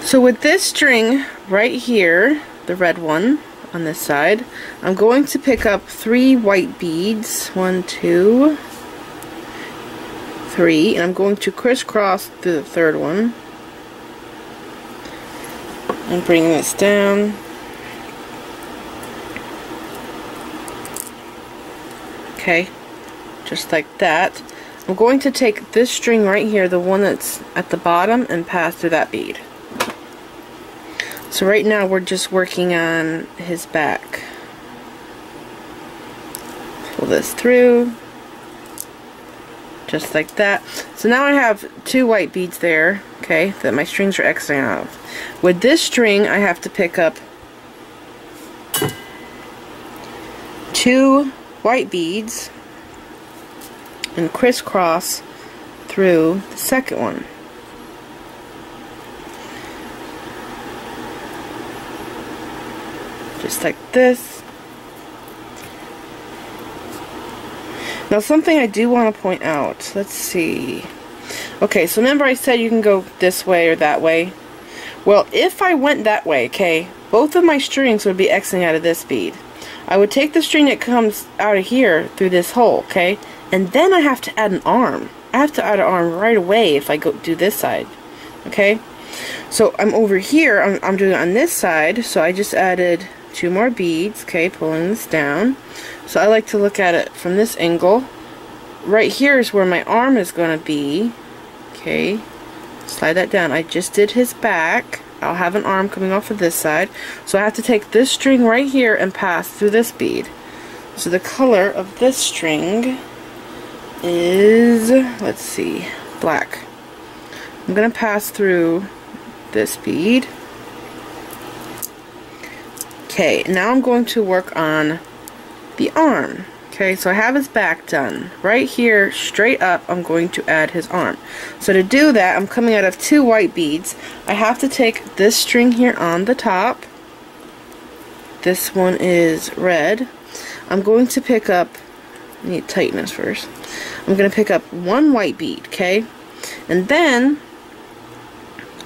So with this string right here, the red one on this side, I'm going to pick up 3 white beads. 1, 2, 3, and I'm going to crisscross through the third one. And bring this down. Okay, just like that. I'm going to take this string right here, the one that's at the bottom, and pass through that bead. So right now we're just working on his back. Pull this through, just like that. So now I have 2 white beads there, okay, that my strings are exiting out of. With this string, I have to pick up 2 white beads and crisscross through the second one. Just like this. Now something I do want to point out, let's see. Okay, so remember I said you can go this way or that way? Well, if I went that way, okay, both of my strings would be exiting out of this bead. I would take the string that comes out of here through this hole, okay, and then I have to add an arm. I have to add an arm right away if I go do this side, okay? So I'm over here, I'm doing it on this side, so I just added 2 more beads, okay, pulling this down. So I like to look at it from this angle. Right here is where my arm is going to be, okay, slide that down. I just did his back. I'll have an arm coming off of this side. So I have to take this string right here and pass through this bead. So the color of this string is, let's see, black. I'm going to pass through this bead. Okay, now I'm going to work on the arm. Okay, so I have his back done. Right here, straight up, I'm going to add his arm. So to do that, I'm coming out of 2 white beads. I have to take this string here on the top. This one is red. I'm going to pick up, I need to tighten this first. I'm going to pick up 1 white bead, okay? And then,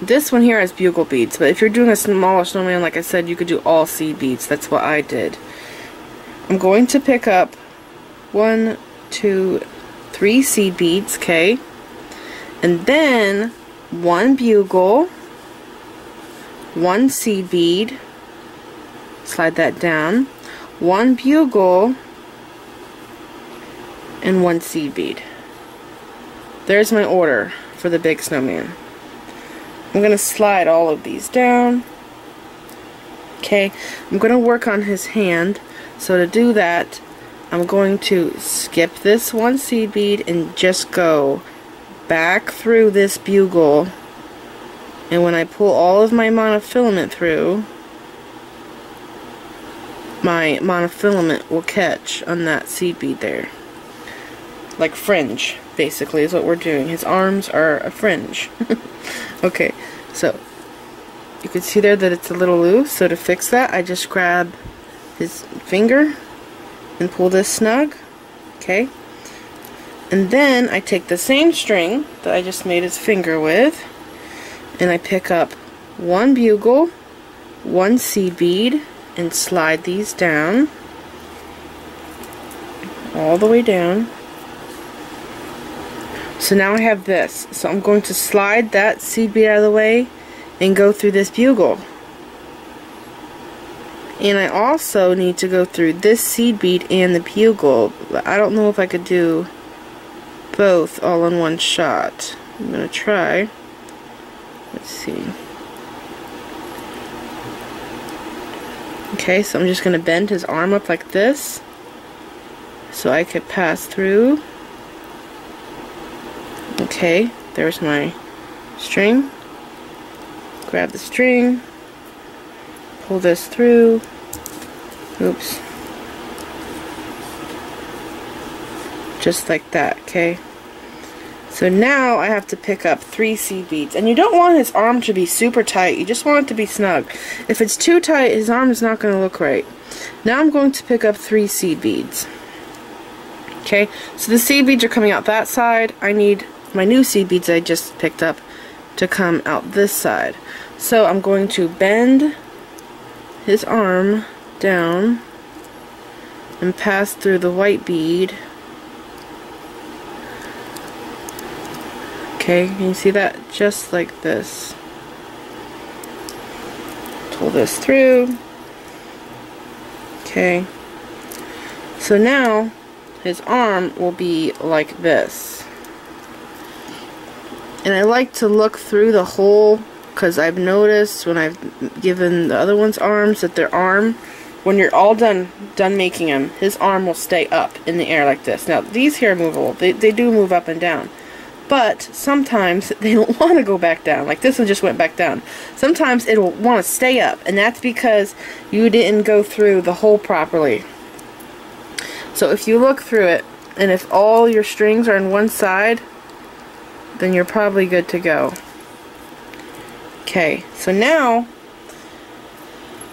this one here has bugle beads, but if you're doing a smaller snowman, like I said, you could do all seed beads. That's what I did. I'm going to pick up 1, 2, 3 seed beads, okay, and then 1 bugle, 1 seed bead, slide that down, 1 bugle, and 1 seed bead. There's my order for the big snowman. I'm going to slide all of these down. Okay, I'm going to work on his hand, so to do that, I'm going to skip this 1 seed bead and just go back through this bugle, and when I pull all of my monofilament through, my monofilament will catch on that seed bead there. Like fringe, basically, is what we're doing. His arms are a fringe. Okay, so you can see there that it's a little loose, so to fix that, I just grab his finger and pull this snug, okay? And then I take the same string that I just made his finger with, and I pick up 1 bugle, 1 seed bead, and slide these down, all the way down. So now I have this. So I'm going to slide that seed bead out of the way and go through this bugle. And I also need to go through this seed bead and the bugle. I don't know if I could do both all in one shot. I'm going to try. Let's see. Okay, so I'm just going to bend his arm up like this so I could pass through. Okay, there's my string. Grab the string, pull this through. Oops. Just like that, okay? So now I have to pick up 3 seed beads. And you don't want his arm to be super tight. You just want it to be snug. If it's too tight, his arm is not going to look right. Now I'm going to pick up 3 seed beads. Okay, so the seed beads are coming out that side. I need my new seed beads I just picked up to come out this side. So I'm going to bend his arm down and pass through the white bead. Okay, can you see that? Just like this. Pull this through. Okay. So now his arm will be like this. And I like to look through the hole, because I've noticed when I've given the other one's arms that their arm, when you're all done making him, his arm will stay up in the air like this. Now these here are movable. They do move up and down. But sometimes they don't want to go back down. Like this one just went back down. Sometimes it'll want to stay up, and that's because you didn't go through the hole properly. So if you look through it, and if all your strings are on one side, then you're probably good to go. Okay, so now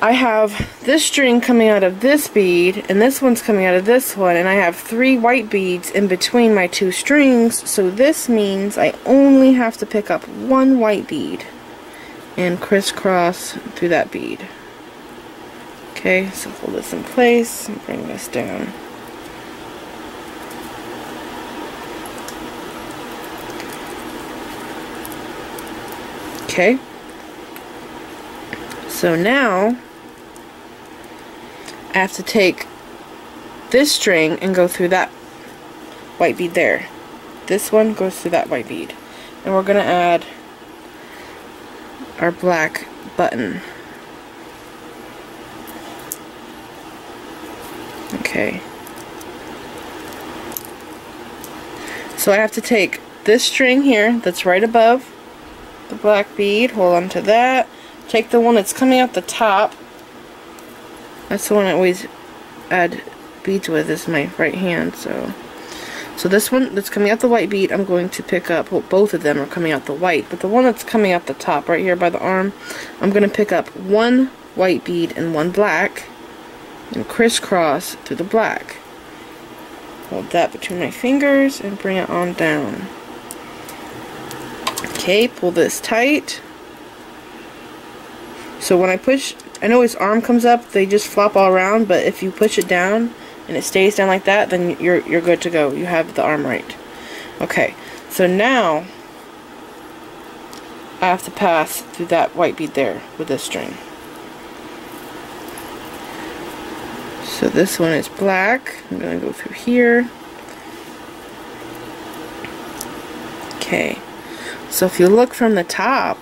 I have this string coming out of this bead, and this one's coming out of this one, and I have 3 white beads in between my 2 strings, so this means I only have to pick up 1 white bead and crisscross through that bead. Okay, so hold this in place and bring this down. Okay, so now I have to take this string and go through that white bead there. This one goes through that white bead. And we're going to add our black button. Okay. So I have to take this string here that's right above the black bead, hold on to that, take the one that's coming out the top. That's the one I always add beads with, is my right hand. So this one that's coming out the white bead, I'm going to pick up, well, both of them are coming out the white, but the one that's coming out the top right here by the arm, I'm going to pick up 1 white bead and 1 black and crisscross through the black. Hold that between my fingers and bring it on down. Okay, pull this tight. So when I push, I know his arm comes up, they just flop all around, but if you push it down and it stays down like that, then you're good to go. You have the arm right. Okay, so now I have to pass through that white bead there with this string. So this one is black. I'm going to go through here. Okay, so if you look from the top,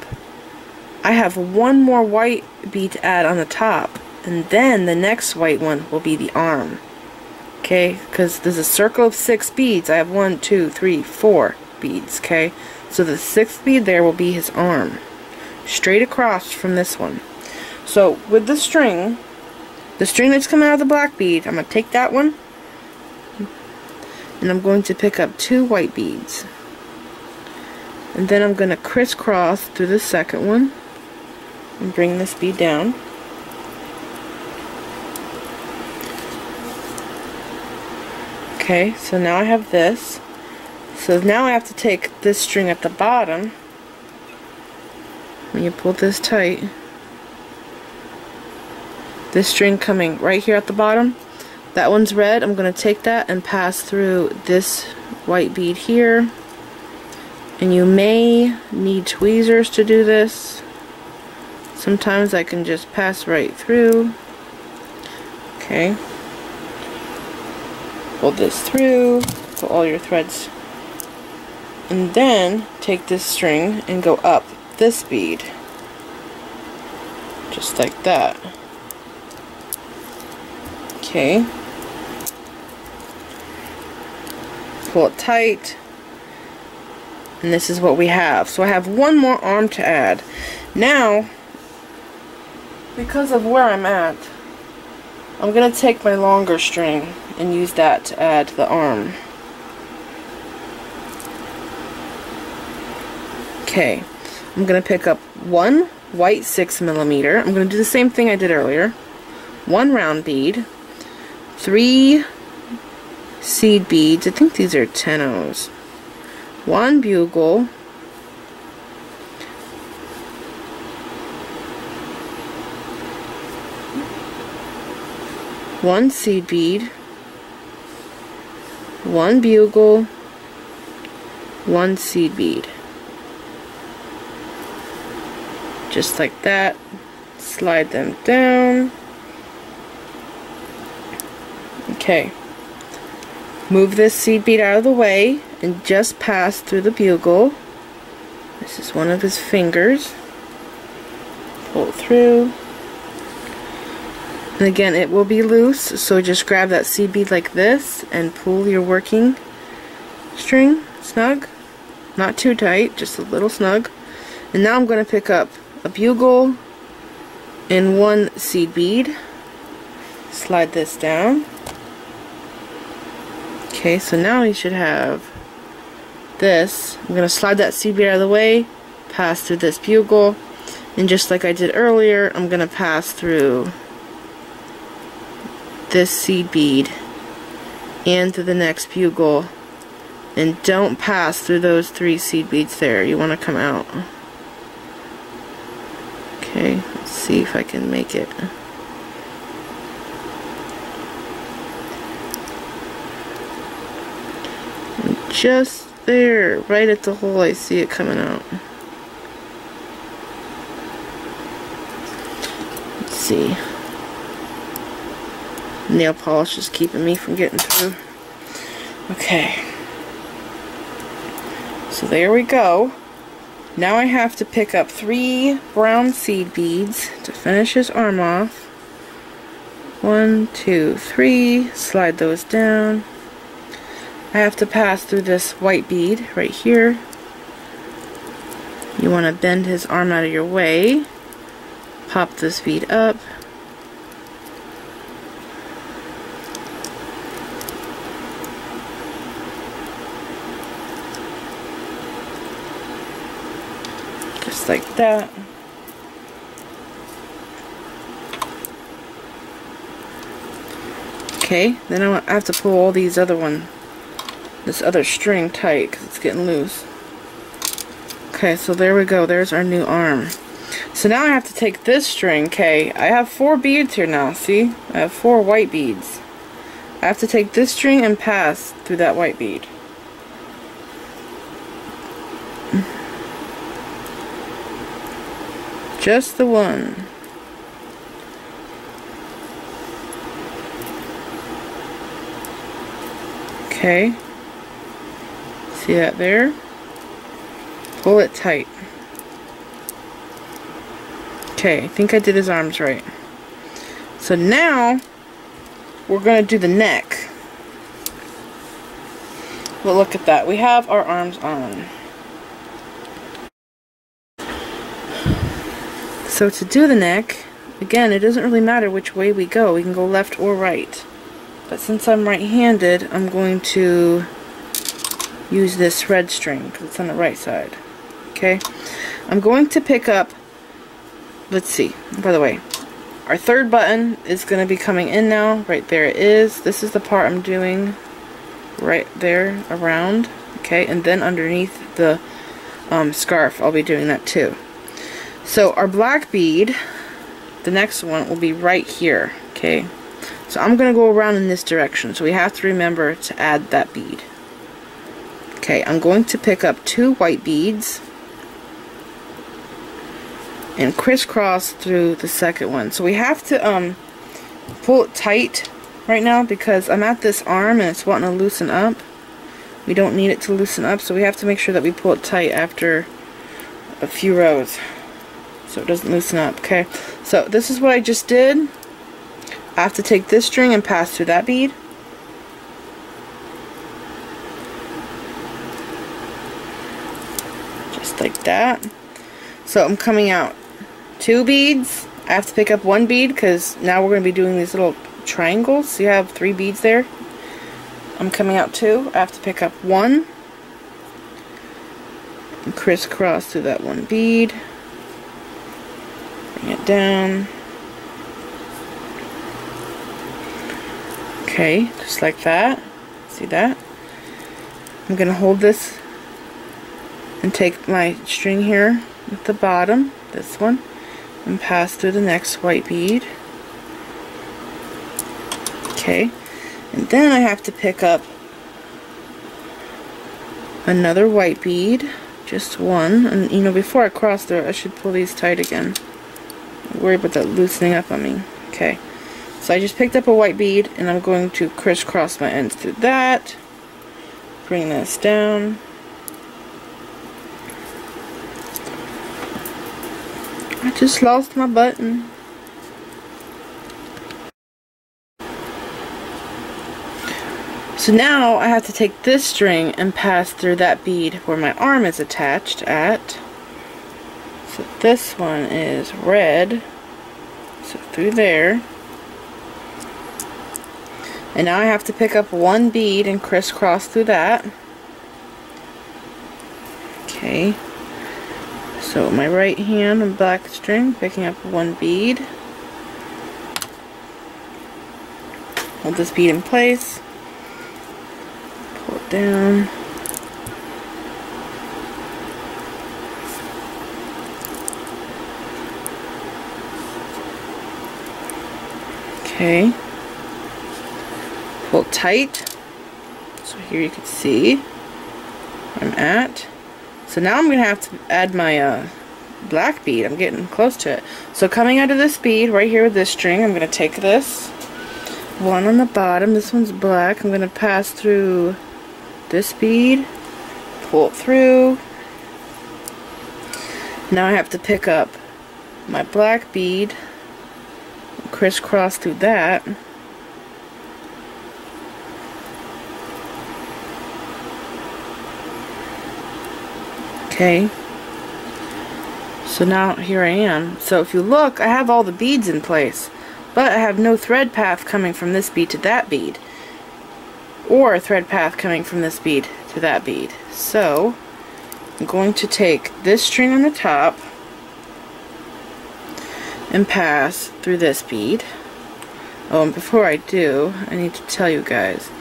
I have 1 more white bead to add on the top, and then the next white one will be the arm. Okay, because there's a circle of 6 beads. I have 1, 2, 3, 4 beads. Okay, so the 6th bead there will be his arm, straight across from this one. So with the string that's coming out of the black bead, I'm going to take that one, and I'm going to pick up 2 white beads. And then I'm going to crisscross through the second one and bring this bead down. Okay, so now I have this. So now I have to take this string at the bottom. When you pull this tight, this string coming right here at the bottom, that one's red. I'm going to take that and pass through this white bead here. And you may need tweezers to do this. Sometimes I can just pass right through. Okay. Pull this through, pull all your threads. And then take this string and go up this bead. Just like that. Okay. Pull it tight. And this is what we have. So I have 1 more arm to add. Now, because of where I'm at, I'm going to take my longer string and use that to add the arm. Okay, I'm going to pick up 1 white 6mm. I'm going to do the same thing I did earlier. 1 round bead, 3 seed beads, I think these are 10-ohs. 1 bugle, one seed bead, one bugle, one seed bead. Just like that. Slide them down. Okay. Move this seed bead out of the way and just pass through the bugle. This is one of his fingers. Pull it through. And again, it will be loose, so just grab that seed bead like this and pull your working string snug. Not too tight, just a little snug. And now I'm going to pick up a bugle and one seed bead. Slide this down. Okay, so now you should have this. I'm going to slide that seed bead out of the way, pass through this bugle, and just like I did earlier, I'm going to pass through this seed bead and through the next bugle. And don't pass through those 3 seed beads there. You want to come out. Okay, let's see if I can make it. And just there, right at the hole, I see it coming out. Let's see. Nail polish is keeping me from getting through. Okay. So there we go. Now I have to pick up 3 brown seed beads to finish his arm off. 1, 2, 3. Slide those down. I have to pass through this white bead right here. You want to bend his arm out of your way. Pop this bead up. Just like that. Okay, then I have to pull all these other this other string tight because it's getting loose. Okay, so there we go. There's our new arm. So now I have to take this string. Okay, I have 4 beads here now. See? I have 4 white beads. I have to take this string and pass through that white bead. Just the one. Okay. See that there? Pull it tight. Okay, I think I did his arms right. So now we're going to do the neck. But look at that. We have our arms on. So to do the neck, again, it doesn't really matter which way we go. We can go left or right. But since I'm right-handed, I'm going to use this red string because it's on the right side. Okay? I'm going to pick up, let's see, by the way, our 3rd button is going to be coming in now. Right there it is. This is the part I'm doing right there around. Okay? And then underneath the scarf, I'll be doing that too. So our black bead, the next one, will be right here. Okay? So I'm going to go around in this direction. So we have to remember to add that bead. Okay, I'm going to pick up 2 white beads and crisscross through the second one. So we have to pull it tight right now because I'm at this arm and it's wanting to loosen up. We don't need it to loosen up, so we have to make sure that we pull it tight after a few rows so it doesn't loosen up. Okay, so this is what I just did. I have to take this string and pass through that bead. Just like that. So I'm coming out 2 beads. I have to pick up 1 bead because now we're going to be doing these little triangles. So you have 3 beads there. I'm coming out 2. I have to pick up 1. And crisscross through that 1 bead. Bring it down. Okay, just like that. See that? I'm going to hold this and take my string here at the bottom, this one, and pass through the next white bead. Okay, and then I have to pick up another white bead, just one, and you know, before I cross there I should pull these tight again. Don't worry about that loosening up on me. Okay, so I just picked up a white bead and I'm going to crisscross my ends through that, bring this down. I just lost my button. So now I have to take this string and pass through that bead where my arm is attached at. So this one is red. So through there. And now I have to pick up one bead and crisscross through that. Okay. So my right hand and black string, picking up one bead. Hold this bead in place. Pull it down. Okay. Pull tight. So here you can see where I'm at. So now I'm going to have to add my black bead. I'm getting close to it. So coming out of this bead right here with this string, I'm going to take this one on the bottom. This one's black. I'm going to pass through this bead, pull it through. Now I have to pick up my black bead, crisscross through that. Okay, so now here I am. So if you look, I have all the beads in place, but I have no thread path coming from this bead to that bead, or a thread path coming from this bead to that bead. So I'm going to take this string on the top and pass through this bead. Oh, and before I do, I need to tell you guys.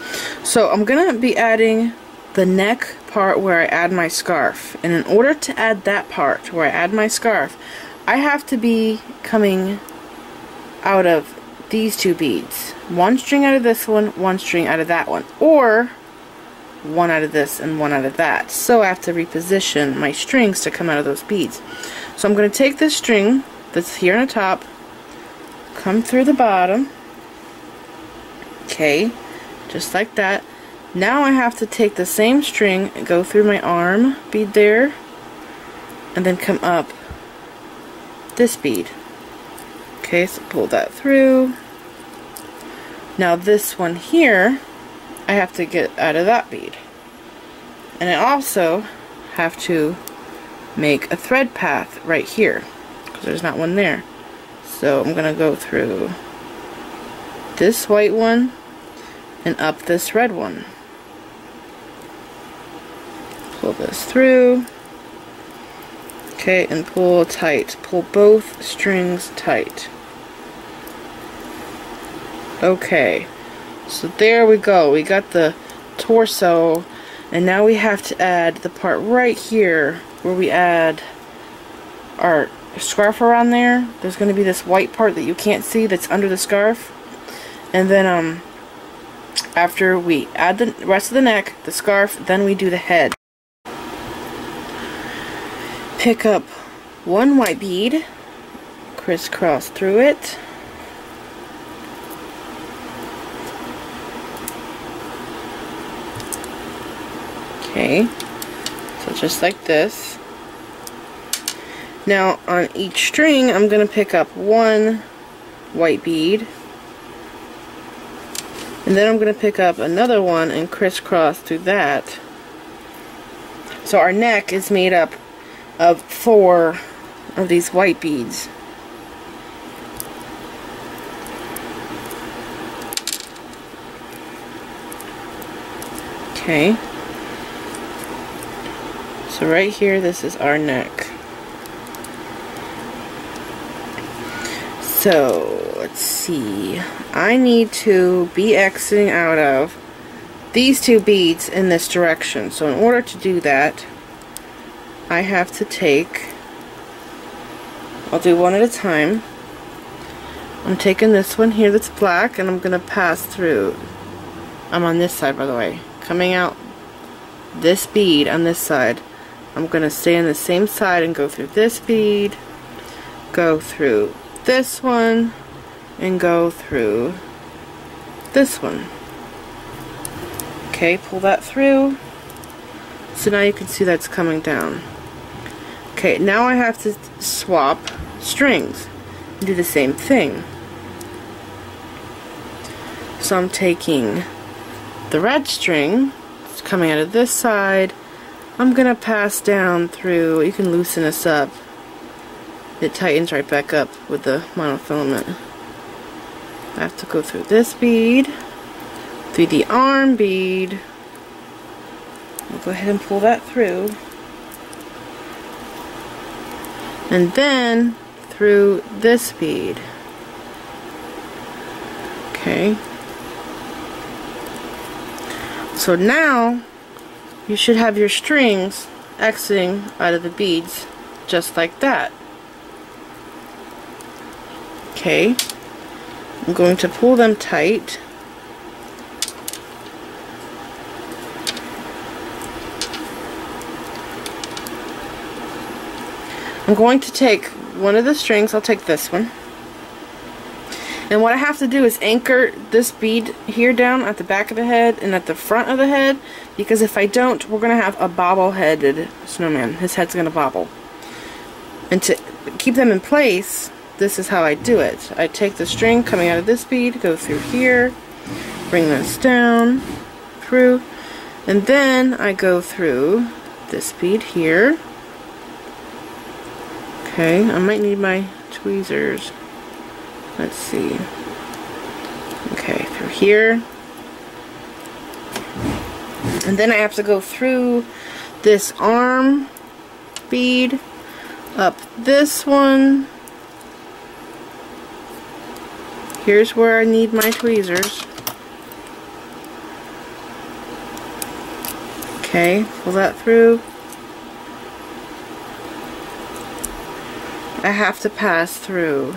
So I'm going to be adding the neck part where I add my scarf, and in order to add that part where I add my scarf, I have to be coming out of these two beads. One string out of this one string out of that one, or one out of this and one out of that. So I have to reposition my strings to come out of those beads. So I'm going to take this string that's here on the top, come through the bottom, okay, just like that. Now I have to take the same string and go through my arm bead there, and then come up this bead. Okay, so pull that through. Now this one here, I have to get out of that bead. And I also have to make a thread path right here, because there's not one there. So I'm going to go through this white one and up this red one. Pull this through. Okay, and pull tight. Pull both strings tight. Okay, so there we go. We got the torso, and now we have to add the part right here where we add our scarf around there. There's going to be this white part that you can't see that's under the scarf. And then after we add the rest of the neck, the scarf, then we do the head. Pick up one white bead, crisscross through it. Okay, so just like this. Now on each string I'm going to pick up one white bead, and then I'm going to pick up another one and crisscross through that. So our neck is made up of 4 of these white beads. Okay, so right here, this is our neck. So let's see, I need to be exiting out of these 2 beads in this direction. So in order to do that, I have to take, I'll do one at a time, I'm taking this one here that's black, and I'm going to pass through. I'm on this side, by the way. Coming out this bead on this side. I'm going to stay on the same side and go through this bead, go through this one, and go through this one. Okay, pull that through. So now you can see that's coming down. Okay, now I have to swap strings and do the same thing. So I'm taking the red string, it's coming out of this side. I'm gonna pass down through. You can loosen this up. It tightens right back up with the monofilament. I have to go through this bead, through the arm bead. I'll go ahead and pull that through. And then through this bead. Okay. So now you should have your strings exiting out of the beads just like that. Okay. I'm going to pull them tight. I'm going to take one of the strings, I'll take this one. And what I have to do is anchor this bead here down at the back of the head and at the front of the head, because if I don't, we're going to have a bobble-headed snowman. His head's going to bobble. And to keep them in place, this is how I do it. I take the string coming out of this bead, go through here, bring this down, through, and then I go through this bead here. Okay, I might need my tweezers. Let's see. Okay, through here. And then I have to go through this arm bead, up this one. Here's where I need my tweezers. Okay, pull that through. I have to pass through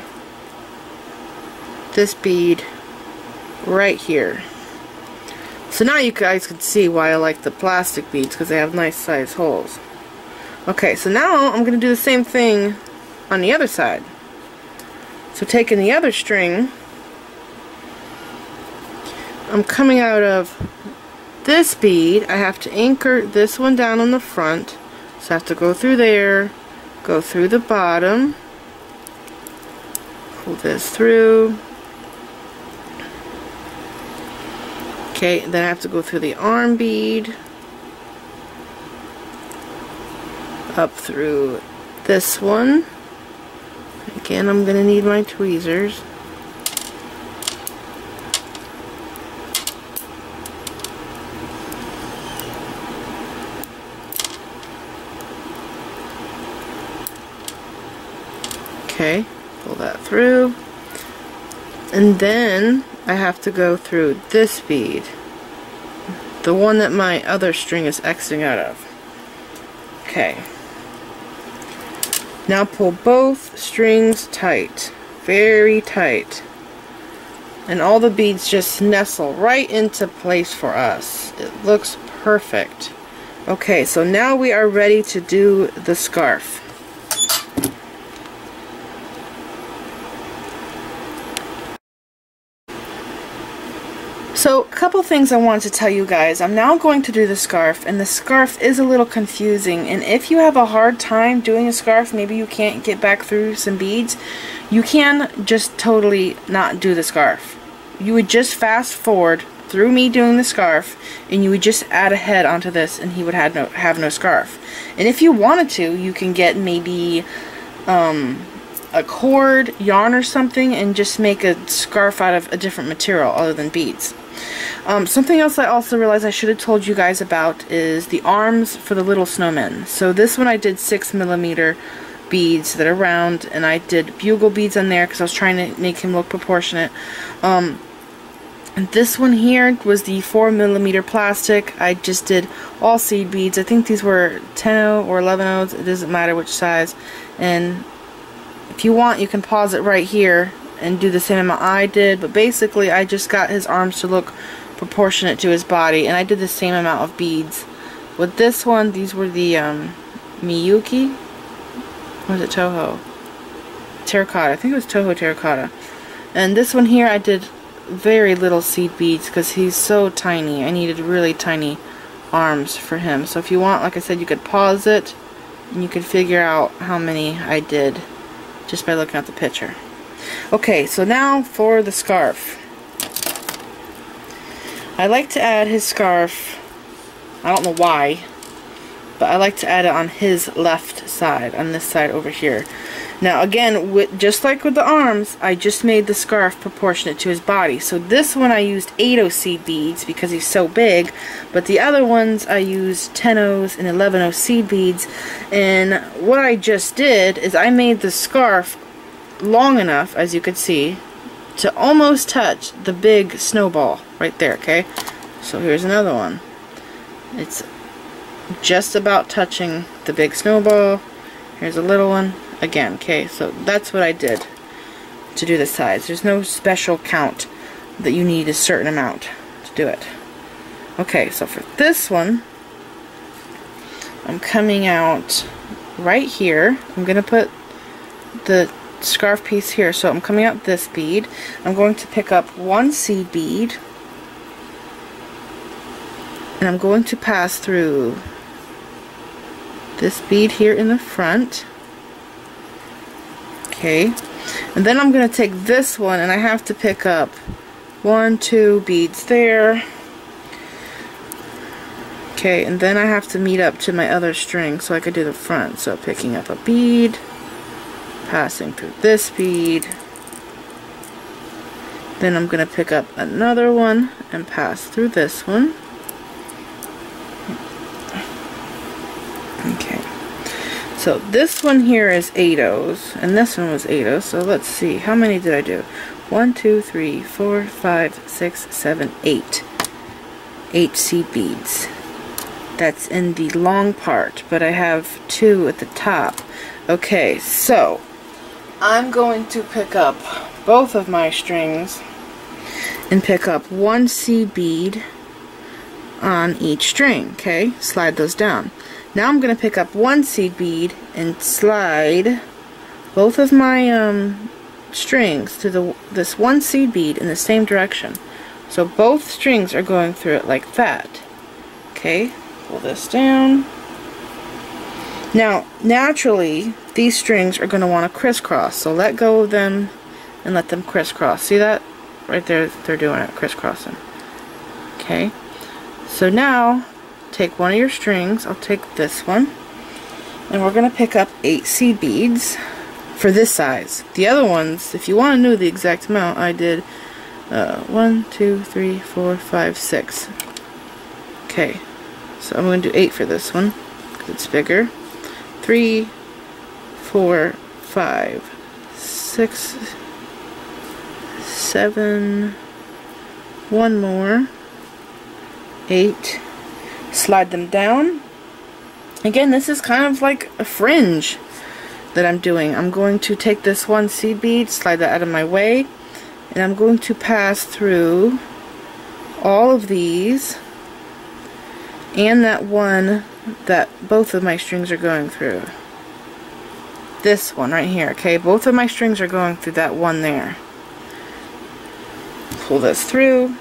this bead right here. So now you guys can see why I like the plastic beads, because they have nice size holes. Okay, so now I'm going to do the same thing on the other side. So taking the other string, I'm coming out of this bead. I have to anchor this one down on the front. So I have to go through there, go through the bottom, pull this through. Okay, then I have to go through the arm bead, up through this one. Again, I'm going to need my tweezers. Okay, pull that through. And then I have to go through this bead, the one that my other string is exiting out of. Okay. Now pull both strings tight, very tight. And all the beads just nestle right into place for us. It looks perfect. Okay, so now we are ready to do the scarf. So, a couple things I want to tell you guys. I'm now going to do the scarf, and the scarf is a little confusing. And if you have a hard time doing a scarf, maybe you can't get back through some beads, you can just totally not do the scarf. You would just fast forward through me doing the scarf, and you would just add a head onto this, and he would have no scarf. And if you wanted to, you can get maybe a cord, yarn or something, and just make a scarf out of a different material other than beads. Something else I also realized I should have told you guys about is the arms for the little snowmen. So this one I did 6mm beads that are round, and I did bugle beads on there because I was trying to make him look proportionate. And this one here was the 4mm plastic. I just did all seed beads. I think these were 10-0 or 11-0s. It doesn't matter which size. And if you want, you can pause it right here and do the same amount I did, but basically I just got his arms to look proportionate to his body, and I did the same amount of beads. With this one, these were the Miyuki, or was it Toho? Terracotta, I think it was Toho Terracotta. And this one here I did very little seed beads because he's so tiny. I needed really tiny arms for him. So if you want, like I said, you could pause it and you could figure out how many I did just by looking at the picture. Okay, so now for the scarf. I like to add his scarf, I don't know why, but I like to add it on his left side, on this side over here. Now again, just like with the arms, I just made the scarf proportionate to his body. So this one I used 8 seed beads because he's so big, but the other ones I used 10 and 11 seed beads. And what I just did is I made the scarf long enough, as you could see, to almost touch the big snowball right there, okay? So here's another one. It's just about touching the big snowball. Here's a little one. Again, okay, so that's what I did to do the size. There's no special count that you need a certain amount to do it. Okay, so for this one, I'm coming out right here. I'm going to put the scarf piece here, so I'm coming out this bead. I'm going to pick up 1 seed bead, and I'm going to pass through this bead here in the front. Okay, and then I'm going to take this one and I have to pick up 1, 2 beads there. Okay, and then I have to meet up to my other string so I could do the front. So picking up a bead, passing through this bead, then I'm going to pick up another one and pass through this one. Okay. So this one here is 8 and this one was 8 so let's see, how many did I do? 1, 2, 3, 4, 5, 6, 7, 8. 8 seed beads. That's in the long part, but I have 2 at the top. Okay, so I'm going to pick up both of my strings and pick up 1 seed bead on each string, okay? Slide those down. Now I'm going to pick up 1 seed bead and slide both of my strings to this 1 seed bead in the same direction. So both strings are going through it like that. Okay, pull this down. Now, naturally, these strings are going to want to crisscross, so let go of them and let them crisscross. See that? Right there, they're doing it, crisscrossing. Okay, so now take one of your strings, I'll take this one, and we're going to pick up 8 seed beads for this size. The other ones, if you want to know the exact amount, I did 1, 2, 3, 4, 5, 6. Okay, so I'm going to do 8 for this one because it's bigger. 3, 4, 5, 6, 7, one more, 8. Slide them down. Again, this is kind of like a fringe that I'm doing. I'm going to take this 1 seed bead, slide that out of my way, and I'm going to pass through all of these and that one that both of my strings are going through. This one right here, okay? Both of my strings are going through that one there. Pull this through.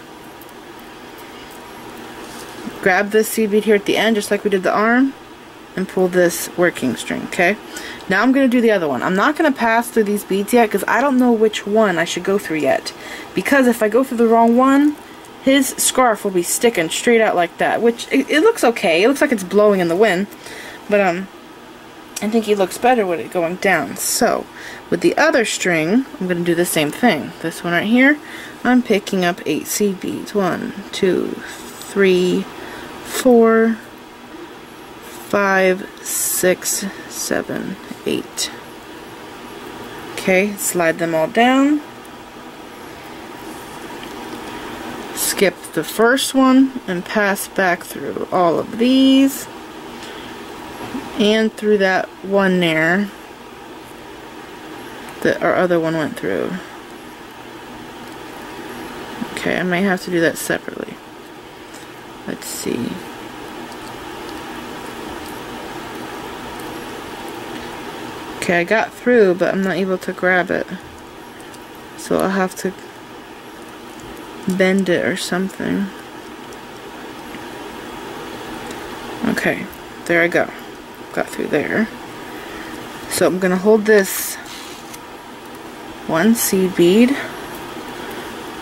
Grab this seed bead here at the end, just like we did the arm, and pull this working string, okay? Now I'm going to do the other one. I'm not going to pass through these beads yet because I don't know which one I should go through yet. Because if I go through the wrong one, his scarf will be sticking straight out like that, which it looks okay. It looks like it's blowing in the wind, but I think he looks better with it going down. So with the other string, I'm going to do the same thing. This one right here, I'm picking up 8 seed beads. 1, 2, 3, 4, 5, 6, 7, 8. Okay, slide them all down. Skip the first one and pass back through all of these and through that one there that our other one went through. Okay, I might have to do that separately. Let's see. Okay, I got through, but I'm not able to grab it. So I'll have to bend it or something. Okay, there I go. Got through there. So I'm gonna hold this one seed bead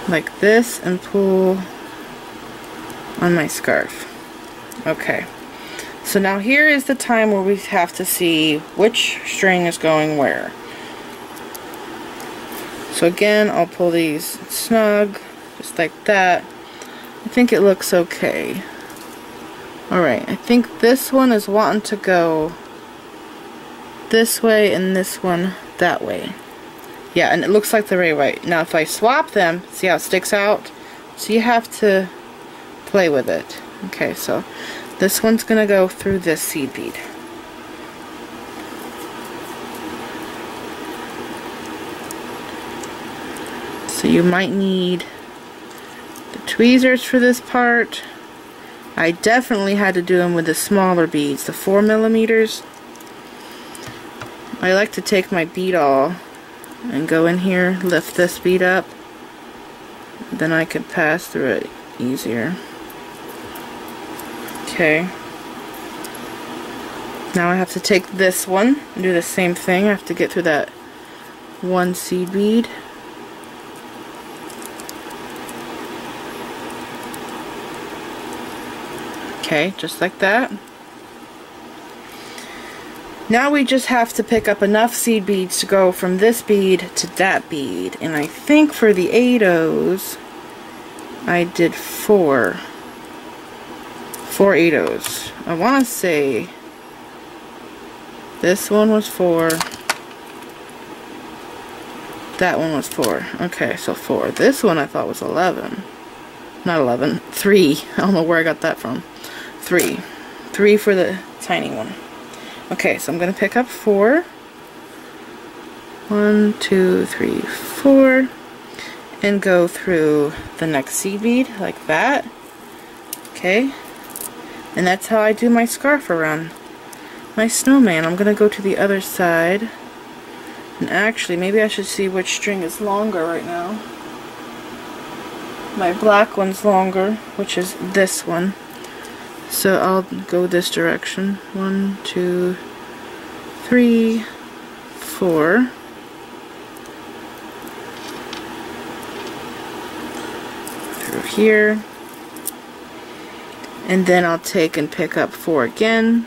like this and pull on my scarf. Okay, so now here is the time where we have to see which string is going where. So again, I'll pull these snug, just like that. I think it looks okay. Alright, I think this one is wanting to go this way and this one that way. Yeah, and it looks like they're right. Now if I swap them, see how it sticks out? So you have to play with it. Okay, so this one's gonna go through this seed bead. So you might need the tweezers for this part. I definitely had to do them with the smaller beads, the 4mm. I like to take my bead awl and go in here, lift this bead up, then I could pass through it easier. Okay. Now I have to take this one and do the same thing. I have to get through that one seed bead. Okay, just like that. Now we just have to pick up enough seed beads to go from this bead to that bead. And I think for the 8-ohs, I did 4 8-ohs. I want to say this one was 4. That one was 4. Okay, so 4. This one I thought was 11. Not 11. 3. I don't know where I got that from. 3. 3 for the tiny one. Okay, so I'm going to pick up 4. 1, 2, 3, 4. And go through the next seed bead like that. Okay. And that's how I do my scarf around my snowman. I'm going to go to the other side. And actually, maybe I should see which string is longer right now. My black one's longer, which is this one. So I'll go this direction. 1, 2, 3, 4. Through here. And then I'll take and pick up 4 again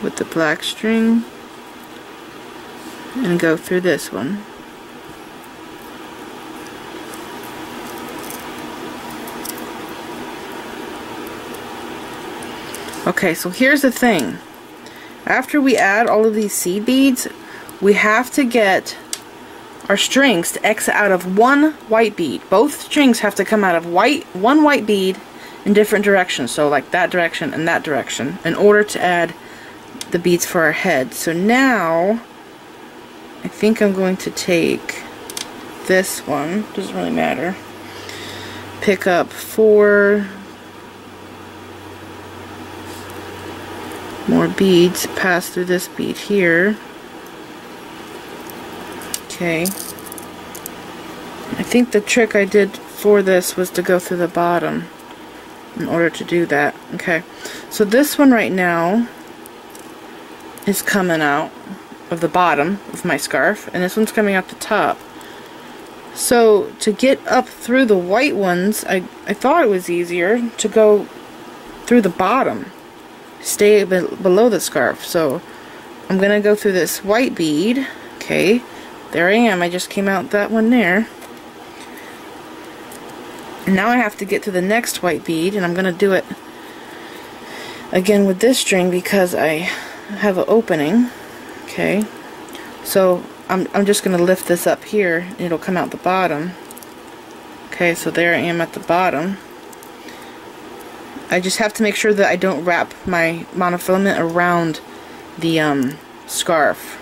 with the black string and go through this one. Okay, so here's the thing. After we add all of these seed beads, we have to get our strings to exit out of one white bead. Both strings have to come out of one white bead in different directions. So like that direction and that direction in order to add the beads for our head. So now I think I'm going to take this one. Doesn't really matter. Pick up 4 more beads, pass through this bead here. Okay. I think the trick I did for this was to go through the bottom in order to do that. Okay. So this one right now is coming out of the bottom of my scarf, and this one's coming out the top. So to get up through the white ones, I thought it was easier to go through the bottom. Stay below the scarf. So I'm gonna go through this white bead. Okay, there I am. I just came out that one there. And now I have to get to the next white bead, and I'm gonna do it again with this string because I have an opening. Okay, so I'm just gonna lift this up here and it'll come out the bottom. Okay, so there I am at the bottom. I just have to make sure that I don't wrap my monofilament around the scarf.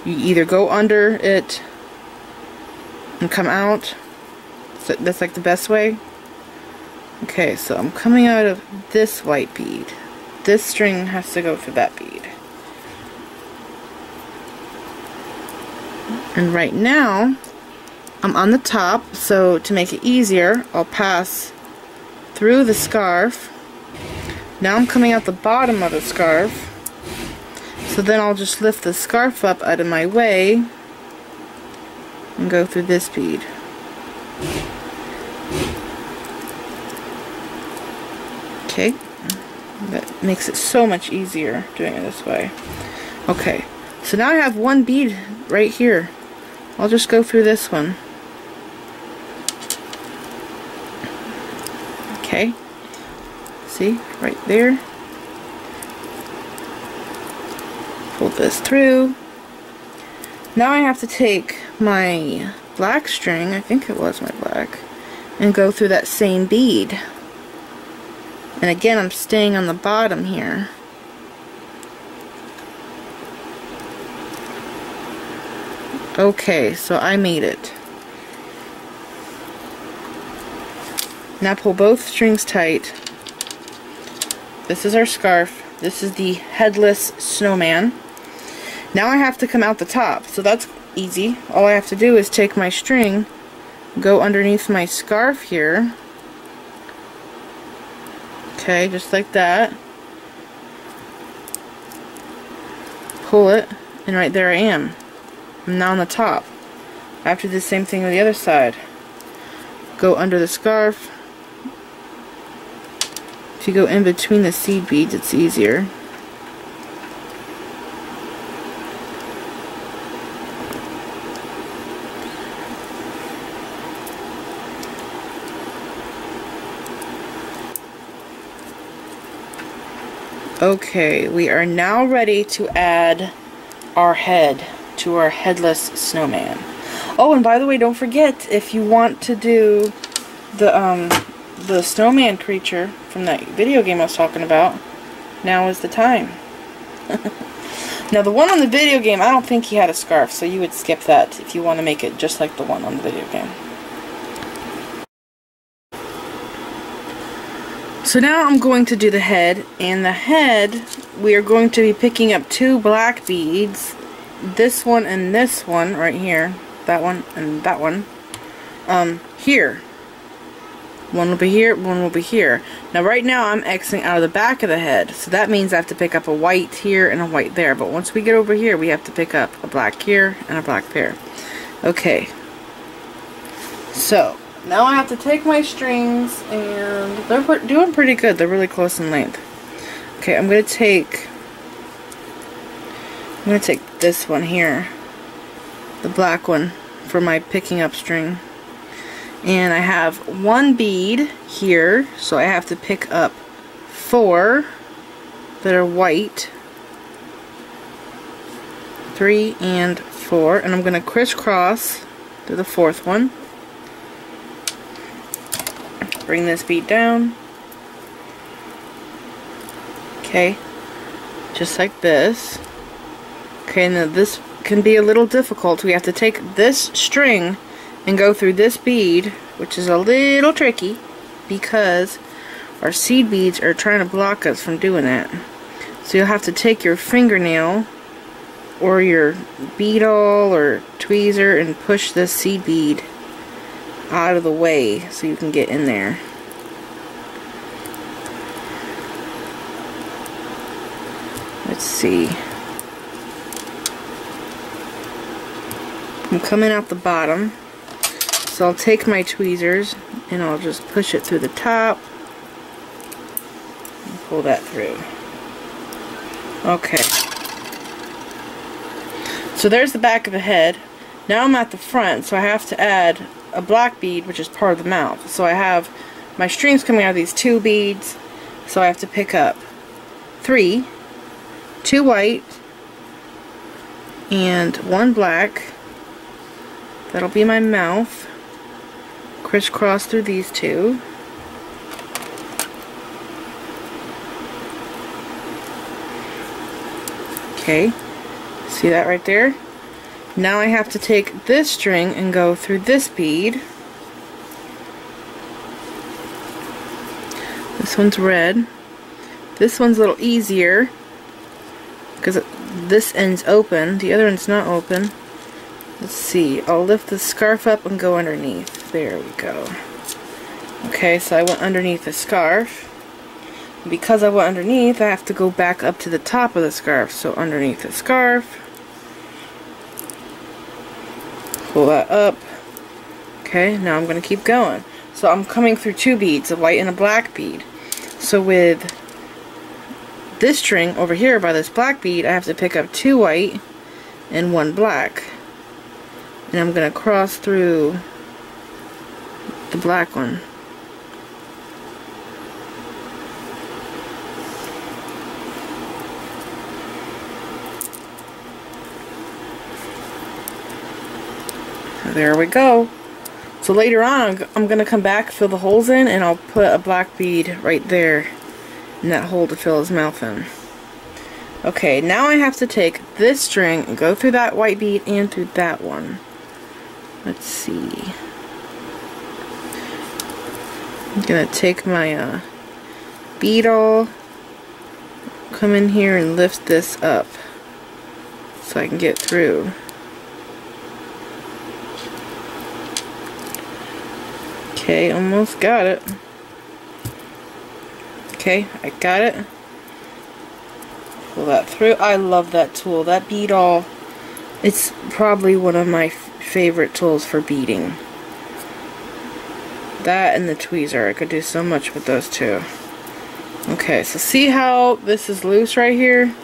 You either go under it and come out. So that's like the best way. Okay, so I'm coming out of this white bead. This string has to go through that bead. And right now, I'm on the top, so to make it easier, I'll pass through the scarf. Now I'm coming out the bottom of the scarf. So then I'll just lift the scarf up out of my way and go through this bead. Okay, that makes it so much easier doing it this way. Okay, so now I have one bead right here. I'll just go through this one. Okay, see, right there. Pull this through. Now I have to take my black string, I think it was my black, and go through that same bead. And again, I'm staying on the bottom here. Okay, so I made it. Now pull both strings tight. This is our scarf. This is the headless snowman. Now I have to come out the top, so that's easy. All I have to do is take my string, go underneath my scarf here. Okay, just like that. Pull it, and right there I am. I'm now on the top. I have to do the same thing with the other side. Go under the scarf. If you go in between the seed beads, it's easier. Okay, we are now ready to add our head to our headless snowman. Oh, and by the way, don't forget, if you want to do the snowman creature from that video game I was talking about, now is the time. Now, the one on the video game, I don't think he had a scarf, so you would skip that if you want to make it just like the one on the video game. So now I'm going to do the head, and the head, we are going to be picking up two black beads, this one and this one right here, that one and that one, here. One will be here, one will be here. Now right now I'm Xing out of the back of the head, so that means I have to pick up a white here and a white there, but once we get over here we have to pick up a black here and a black there. Okay, so now I have to take my strings, and they're doing pretty good. They're really close in length. Okay, I'm gonna take this one here, the black one, for my picking up string. And I have one bead here, so I have to pick up 4 that are white. 3 and 4, and I'm gonna crisscross to the 4th one. Bring this bead down. Okay, just like this. Okay, now this can be a little difficult. We have to take this string and go through this bead, which is a little tricky because our seed beads are trying to block us from doing that. So you'll have to take your fingernail or your bead awl or tweezer and push this seed bead out of the way so you can get in there. Let's see. I'm coming out the bottom, so I'll take my tweezers and I'll just push it through the top and pull that through. Okay. So there's the back of the head. Now I'm at the front, so I have to add a black bead, which is part of the mouth. So I have my strings coming out of these 2 beads, so I have to pick up 3, 2 white, and 1 black. That'll be my mouth. Crisscross through these 2. Okay, see that right there? Now I have to take this string and go through this bead. This one's red. This one's a little easier because this end's open. The other end's not open. Let's see. I'll lift the scarf up and go underneath. There we go. Okay, so I went underneath the scarf. Because I went underneath, I have to go back up to the top of the scarf. So underneath the scarf. Pull that up. Okay, now I'm going to keep going. So I'm coming through two beads, a white and a black bead. So with this string over here by this black bead, I have to pick up two white and one black. And I'm going to cross through the black one. So there we go. So later on, I'm going to come back, fill the holes in, and I'll put a black bead right there in that hole to fill his mouth in. Okay, now I have to take this string and go through that white bead and through that one. Let's see. I'm going to take my beadle, come in here and lift this up so I can get through. Okay, almost got it. Okay, I got it. Pull that through. I love that tool. That beadle, it's probably one of my favorite tools for beading. That and the tweezer. I could do so much with those two. Okay, so see how this is loose right here?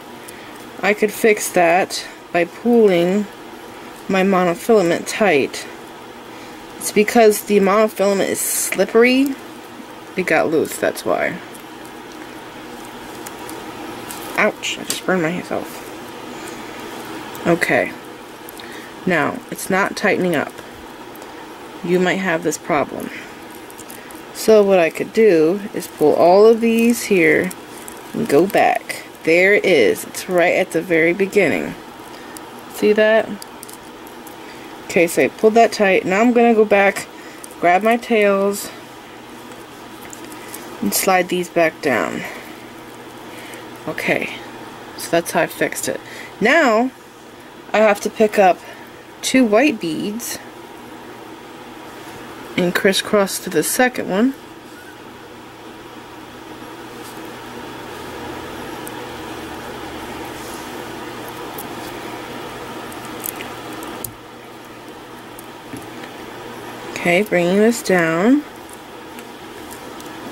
I could fix that by pulling my monofilament tight. It's because the monofilament is slippery. It got loose, that's why. Ouch, I just burned myself. Okay. Now, it's not tightening up. You might have this problem. So what I could do is pull all of these here and go back. There it is. It's right at the very beginning. See that? Okay, so I pulled that tight. Now I'm going to go back, grab my tails, and slide these back down. Okay, so that's how I fixed it. Now, I have to pick up two white beads and crisscross to the second one. Okay, bringing this down.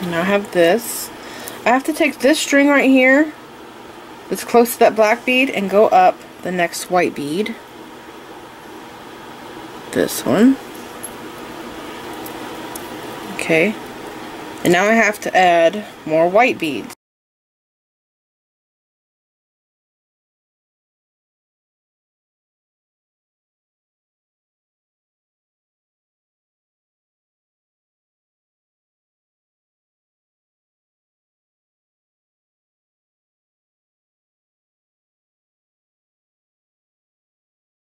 Now I have this. I have to take this string right here that's close to that black bead and go up the next white bead. This one. Okay. And now I have to add more white beads.